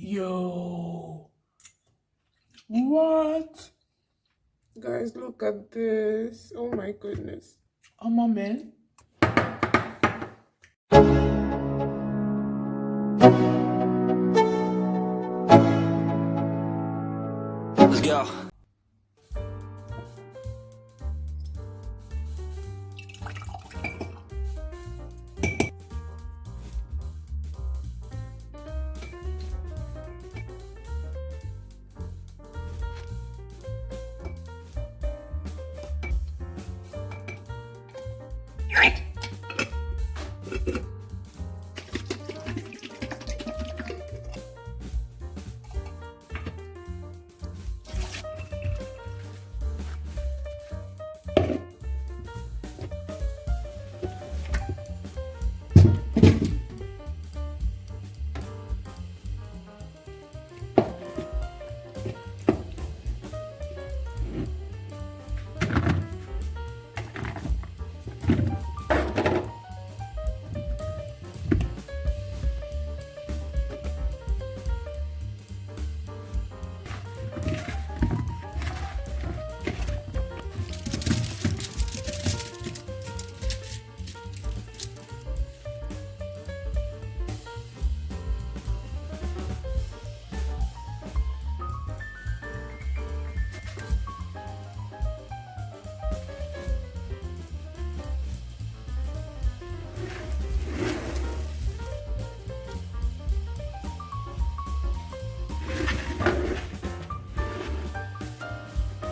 Yo, what? Guys, look at this. Oh my goodness. Oh my man. Let's go.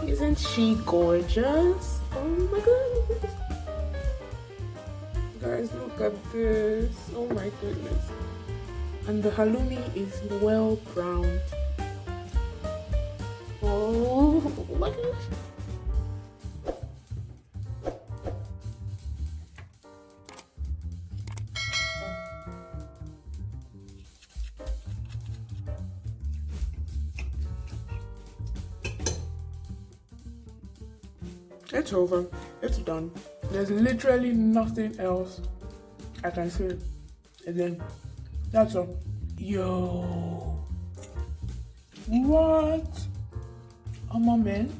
Isn't she gorgeous? Oh my goodness. Guys, look at this. Oh my goodness. And the halloumi is well browned. Oh my gosh. It's over. It's done. There's literally nothing else I can say again. That's all. Yo, what? Oh my man.